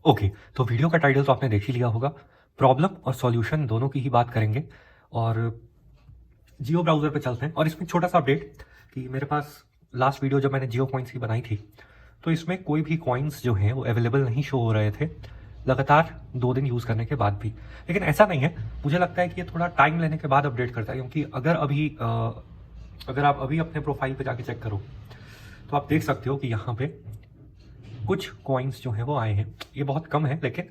Okay, तो video का title तो आपने देख ही लिया होगा। प्रॉब्लम और सॉल्यूशन दोनों की ही बात करेंगे और जियो ब्राउज़र पे चलते हैं। और इसमें छोटा सा अपडेट कि मेरे पास लास्ट वीडियो जब मैंने जियो कॉइन्स की बनाई थी तो इसमें कोई भी कॉइन्स जो हैं वो अवेलेबल नहीं शो हो रहे थे लगातार 2 दिन यूज़ करने के बाद भी। लेकिन ऐसा नहीं है, मुझे लगता है कि ये थोड़ा टाइम लेने के बाद अपडेट करता है, क्योंकि अगर आप अभी अपने प्रोफाइल पे जाके चेक करो तो आप देख सकते हो कि यहाँ पे कुछ कॉइन्स जो हैं वो आए हैं। ये बहुत कम है लेकिन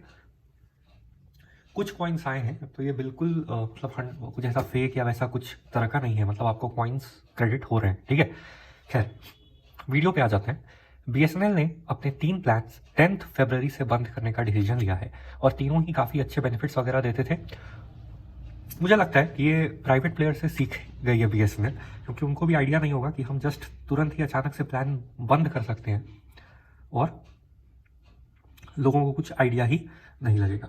कुछ कॉइन्स आए हैं। तो ये बिल्कुल मतलब कुछ ऐसा फेक या वैसा कुछ तरह का नहीं है, मतलब आपको कॉइन्स क्रेडिट हो रहे हैं। ठीक है, खैर वीडियो पे आ जाते हैं। बीएसएनएल ने अपने 3 प्लान्स 10 फरवरी से बंद करने का डिसीजन लिया है और तीनों ही काफ़ी अच्छे बेनिफिट्स वगैरह देते थे। मुझे लगता है कि ये प्राइवेट प्लेयर से सीख गई है बीएसएनएल, क्योंकि उनको भी आइडिया नहीं होगा कि हम जस्ट तुरंत ही अचानक से प्लान बंद कर सकते हैं और लोगों को कुछ आइडिया ही नहीं लगेगा।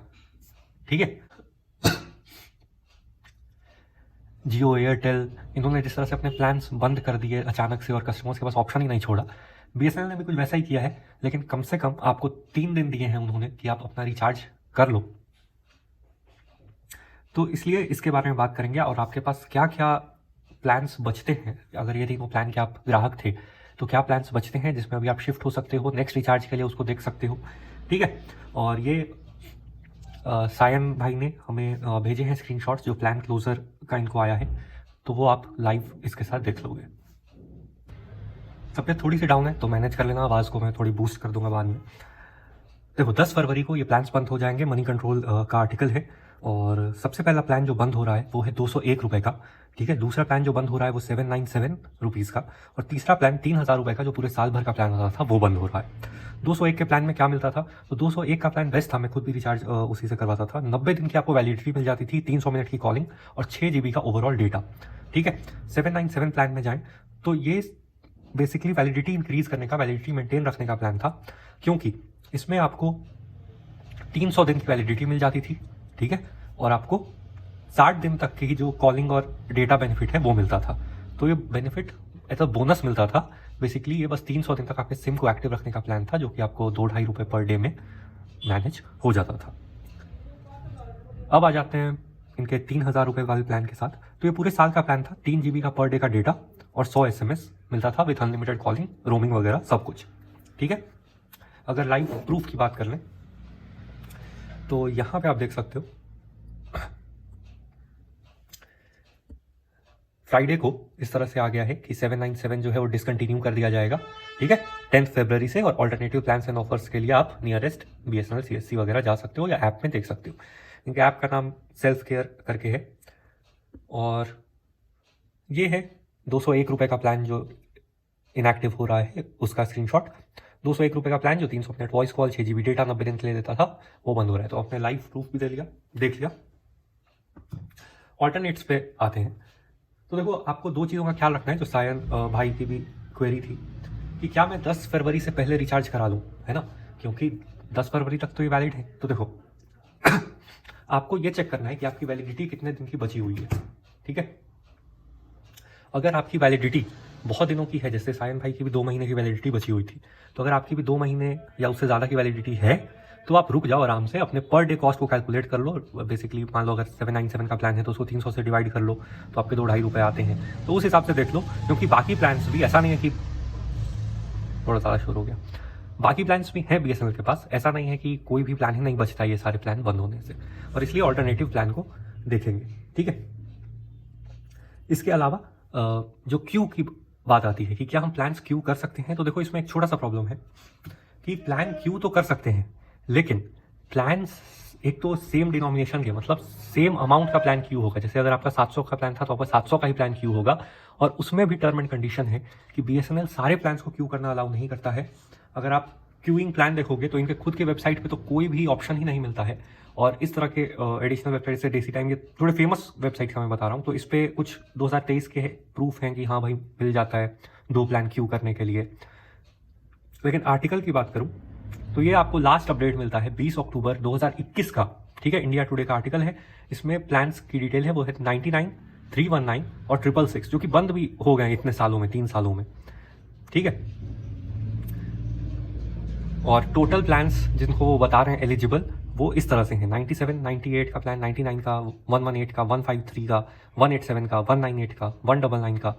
ठीक है, जियो एयरटेल इन्होंने जिस तरह से अपने प्लान्स बंद कर दिए अचानक से और कस्टमर्स के पास ऑप्शन ही नहीं छोड़ा, बीएसएनएल ने भी कुछ वैसा ही किया है। लेकिन कम से कम आपको 3 दिन दिए हैं उन्होंने कि आप अपना रिचार्ज कर लो। तो इसलिए इसके बारे में बात करेंगे और आपके पास क्या क्या प्लान्स बचते हैं। अगर ये तीनों प्लान के आप ग्राहक थे तो क्या प्लान्स बचते हैं जिसमें अभी आप शिफ्ट हो सकते हो, नेक्स्ट रिचार्ज के लिए उसको देख सकते हो। ठीक है, और ये सायन भाई ने हमें भेजे हैं स्क्रीनशॉट्स जो प्लान क्लोजर का इनको आया है, तो वो आप लाइव इसके साथ देख लोगे। तबीयत थोड़ी सी डाउन है तो मैनेज कर लेना, आवाज़ को मैं थोड़ी बूस्ट कर दूंगा बाद में। देखो 10 फरवरी को ये प्लान्स बंद हो जाएंगे, मनी कंट्रोल का आर्टिकल है। और सबसे पहला प्लान जो बंद हो रहा है वो है 201 रुपये का। ठीक है, दूसरा प्लान जो बंद हो रहा है वो 797 रुपीज़ का, और तीसरा प्लान 3000 रुपये का जो पूरे साल भर का प्लान होता था वो बंद हो रहा है। 201 के प्लान में क्या मिलता था, तो 201 का प्लान बेस्ट था, मैं खुद भी रिचार्ज उसी से करवाता था। 90 दिन की आपको वैलिडिटी मिल जाती थी, 300 मिनट की कॉलिंग और 6 GB का ओवरऑल डेटा। ठीक है, 797 प्लान में जाएं तो ये बेसिकली वैलिडिटी इंक्रीज करने का, वैलिडिटी मेंटेन रखने का प्लान था, क्योंकि इसमें आपको 300 दिन की वैलिडिटी मिल जाती थी। ठीक है, और आपको 60 दिन तक की जो कॉलिंग और डेटा बेनिफिट है वो मिलता था। तो ये बेनिफिट ऐसा बोनस मिलता था। बेसिकली ये बस 300 दिन तक आपके सिम को एक्टिव रखने का प्लान था, जो कि आपको 2-2.5 रुपये पर डे में मैनेज हो जाता था। अब आ जाते हैं इनके 3000 रुपये वाले प्लान के साथ। तो ये पूरे साल का प्लान था, 3 GB का पर डे का डेटा और 100 SMS मिलता था विथ अनलिमिटेड कॉलिंग, रोमिंग वगैरह सब कुछ। ठीक है, अगर लाइव प्रूफ की बात कर लें तो यहाँ पे आप देख सकते हो फ्राइडे को इस तरह से आ गया है कि 797 जो है वो डिसकंटिन्यू कर दिया जाएगा। ठीक है, 10 फरवरी से। और ऑल्टरनेटिव प्लान्स एंड ऑफर्स के लिए आप नियरेस्ट बीएसएनएल सीएससी वगैरह जा सकते हो या ऐप में देख सकते हो। इनके ऐप का नाम सेल्फ केयर करके है। और ये है 201 रुपये का प्लान जो इनएक्टिव हो रहा है उसका स्क्रीनशॉट। 201 रुपये का प्लान जो 300 minute voice call, 6 GB data 90 दिन के लिए देता था, वो बंद हो रहा है। तो आपने लाइव प्रूफ भी देख लिया। ऑल्टरनेट्स पे आते हैं तो देखो आपको 2 चीज़ों का ख्याल रखना है, जो सायन भाई की भी क्वेरी थी कि क्या मैं 10 फरवरी से पहले रिचार्ज करा लूँ, है ना, क्योंकि 10 फरवरी तक तो ये वैलिड है। तो देखो आपको ये चेक करना है कि आपकी वैलिडिटी कितने दिन की बची हुई है। ठीक है, अगर आपकी वैलिडिटी बहुत दिनों की है, जैसे सायन भाई की भी 2 महीने की वैलिडिटी बची हुई थी, तो अगर आपकी भी 2 महीने या उससे ज़्यादा की वैलिडिटी है तो आप रुक जाओ, आराम से अपने पर डे कॉस्ट को कैलकुलेट कर लो। बेसिकली मान लो अगर 797 का प्लान है तो उसको 300 से डिवाइड कर लो तो आपके 2-2.5 रुपये आते हैं, तो उस हिसाब से देख लो। क्योंकि बाकी प्लान्स भी ऐसा नहीं है कि थोड़ा ज़्यादा शोर हो गया, बाकी प्लान्स भी हैं बीएसएनएल के पास, ऐसा नहीं है कि कोई भी प्लान ही नहीं बचता ये सारे प्लान बंद होने से, और इसलिए ऑल्टरनेटिव प्लान को देखेंगे। ठीक है, इसके अलावा जो क्यू की बात आती है कि क्या हम प्लान्स क्यू कर सकते हैं, तो देखो इसमें एक छोटा सा प्रॉब्लम है कि प्लान क्यू तो कर सकते हैं, लेकिन प्लान्स एक तो सेम डिनोमिनेशन के, मतलब सेम अमाउंट का प्लान क्यू होगा। जैसे अगर आपका 700 का प्लान था तो आपका 700 का ही प्लान क्यू होगा, और उसमें भी टर्म एंड कंडीशन है कि बीएसएनएल सारे प्लान्स को क्यू करना अलाउ नहीं करता है। अगर आप क्यूइंग प्लान देखोगे तो इनके खुद के वेबसाइट पे तो कोई भी ऑप्शन ही नहीं मिलता है, और इस तरह के एडिशनल वेबसाइट से डेसी टाइम, ये थोड़े फेमस वेबसाइट का मैं बता रहा हूँ, तो इस पर कुछ 2023 के प्रूफ हैं कि हाँ भाई मिल जाता है 2 प्लान क्यू करने के लिए। लेकिन आर्टिकल की बात करूँ तो ये आपको लास्ट अपडेट मिलता है 20 अक्टूबर 2021 का। ठीक है, इंडिया टुडे का आर्टिकल है, इसमें प्लान्स की डिटेल है, वो है 99, 319 और 666, जो कि बंद भी हो गए इतने सालों में, 3 सालों में। ठीक है, और टोटल प्लान्स जिनको वो बता रहे हैं एलिजिबल, वो इस तरह से हैं। 97, 98 का प्लान, 99 का, 118 का, 153 का, 187 का, 198 का, 199 का,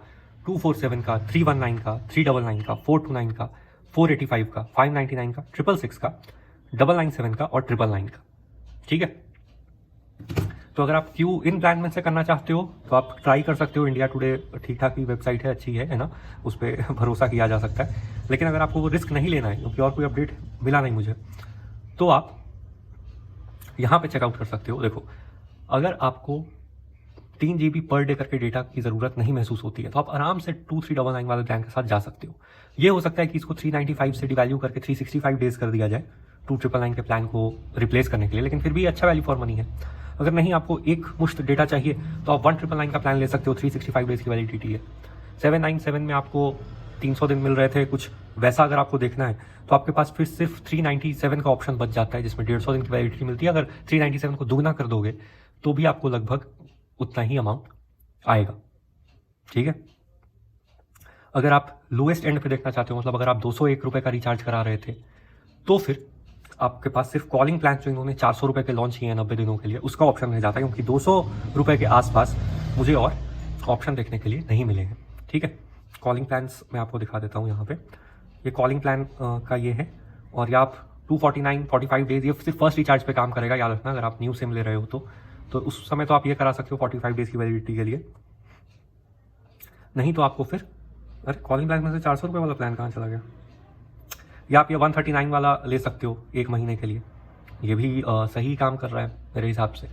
247 का, 319 का, 399 का, 429 का, 485 का, 599 का, 666 का, 997 का और 999 का। ठीक है, तो अगर आप क्यू इन प्लान में से करना चाहते हो तो आप ट्राई कर सकते हो। इंडिया टुडे ठीक ठाक की वेबसाइट है, अच्छी है ना, उस पर भरोसा किया जा सकता है। लेकिन अगर आपको वो रिस्क नहीं लेना है, क्योंकि और कोई अपडेट मिला नहीं मुझे, तो आप यहाँ पे चेकआउट कर सकते हो। देखो, अगर आपको 3 GB पर डे करके डेटा की ज़रूरत नहीं महसूस होती है तो आप आराम से 2399 वाले प्लान के साथ जा सकते हो। ये हो सकता है कि इसको 395 से डिवैल्यू करके 365 डेज कर दिया जाए 2999 के प्लान को रिप्लेस करने के लिए, लेकिन फिर भी अच्छा वैल्यू फॉर मनी है। अगर नहीं, आपको एक मुश्त डेटा चाहिए तो आप 1999 का प्लान ले सकते हो, 365 डेज की वैलिडिटी है। 797 में आपको 300 दिन मिल रहे थे कुछ, वैसा अगर आपको देखना है तो आपके पास फिर सिर्फ 397 का ऑप्शन बच जाता है, जिसमें 150 दिन की वैलिडिटी मिलती है। अगर 397 को दुगना कर दोगे तो भी आपको लगभग उतना ही अमाउंट आएगा। ठीक है, अगर आप लोएस्ट एंड पे देखना चाहते हो, मतलब अगर आप 201 रुपये का रिचार्ज करा रहे थे, तो फिर आपके पास सिर्फ कॉलिंग प्लान जो इन्होंने 400 रुपये के लॉन्च किए हैं 90 दिनों के लिए, उसका ऑप्शन रह जाता है, क्योंकि 200 रुपये के आसपास मुझे और ऑप्शन देखने के लिए नहीं मिले हैं। ठीक है, कॉलिंग प्लान्स मैं आपको दिखा देता हूँ यहाँ पे। ये कॉलिंग प्लान का ये है, और ये आप 249 45 डेज, ये सिर्फ फर्स्ट रिचार्ज पे काम करेगा, याद रखना। अगर आप न्यू सिम ले रहे हो तो उस समय तो आप ये करा सकते हो 45 डेज की वैलिडिटी के लिए। नहीं तो आपको फिर, अरे कॉलिंग प्लान में से 400 रुपये वाला प्लान कहाँ चला गया, या आप ये 139 वाला ले सकते हो 1 महीने के लिए। ये भी सही काम कर रहा है मेरे हिसाब से।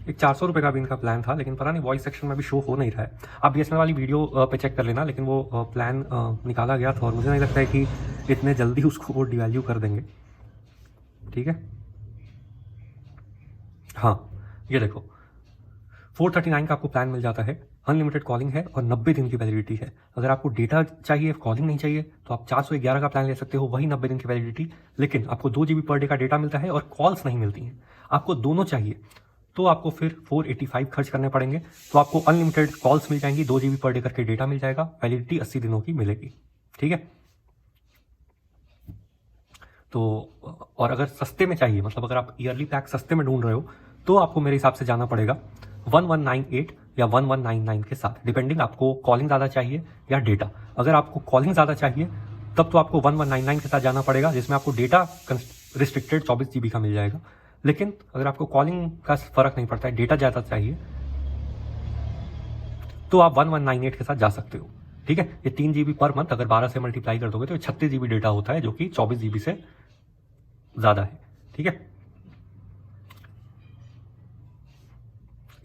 एक 400 रुपये का भी इनका प्लान था, लेकिन पता नहीं वॉइस सेक्शन में भी शो हो नहीं रहा है। आप BSNL वाली वीडियो पे चेक कर लेना, लेकिन वो प्लान निकाला गया था और मुझे नहीं लगता है कि इतने जल्दी उसको वो डिवैल्यू कर देंगे। ठीक है, हाँ, ये देखो 439 का आपको प्लान मिल जाता है, अनलिमिटेड कॉलिंग है और 90 दिन की वैलिडिटी है। अगर आपको डेटा चाहिए, कॉलिंग नहीं चाहिए, तो आप 411 का प्लान ले सकते हो, वही 90 दिन की वैलिडिटी, लेकिन आपको 2 GB पर डे का डेटा मिलता है और कॉल्स नहीं मिलती हैं। आपको दोनों चाहिए तो आपको फिर 485 खर्च करने पड़ेंगे, तो आपको अनलिमिटेड कॉल्स मिल जाएंगी, 2 GB पर डे करके डेटा मिल जाएगा, वैलिडिटी 80 दिनों की मिलेगी। ठीक है, तो और अगर सस्ते में चाहिए, मतलब अगर आप ईयरली पैक सस्ते में ढूंढ रहे हो, तो आपको मेरे हिसाब से जाना पड़ेगा 1198 या 1199 के साथ, डिपेंडिंग आपको कॉलिंग ज़्यादा चाहिए या डेटा। अगर आपको कॉलिंग ज़्यादा चाहिए तब तो आपको 1199 के साथ जाना पड़ेगा, जिसमें आपको डेटा रिस्ट्रिक्टेड 24 GB का मिल जाएगा। लेकिन अगर आपको कॉलिंग का फ़र्क नहीं पड़ता है, डेटा ज़्यादा चाहिए, तो आप 1198 के साथ जा सकते हो। ठीक है, ये 3 GB पर मंथ अगर 12 से मल्टीप्लाई कर दोगे तो ये 36 GB डेटा होता है, जो कि 24 GB से ज़्यादा है। ठीक है,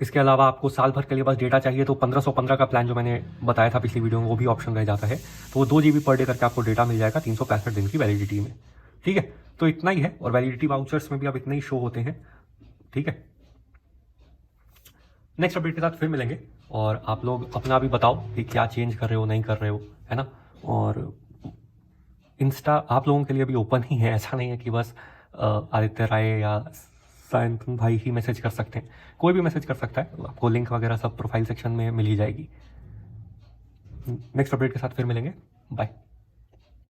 इसके अलावा आपको साल भर के लिए बस डेटा चाहिए तो 1515 का प्लान जो मैंने बताया था पिछली वीडियो में, वो भी ऑप्शन रह जाता है। तो वो 2 GB पर डे करके आपको डेटा मिल जाएगा 365 दिन की वैलिडिटी में। ठीक है, तो इतना ही है, और वैलिडिटी वाउचर्स में भी अब इतने ही शो होते हैं। ठीक है, नेक्स्ट अपडेट के साथ फिर मिलेंगे, और आप लोग अपना भी बताओ कि क्या चेंज कर रहे हो, नहीं कर रहे हो, है ना। और इंस्टा आप लोगों के लिए भी ओपन ही है, ऐसा नहीं है कि बस आदित्य राय या सायंतन भाई ही मैसेज कर सकते हैं, कोई भी मैसेज कर सकता है। आपको लिंक वगैरह सब प्रोफाइल सेक्शन में मिल ही जाएगी। नेक्स्ट अपडेट के साथ फिर मिलेंगे, बाय।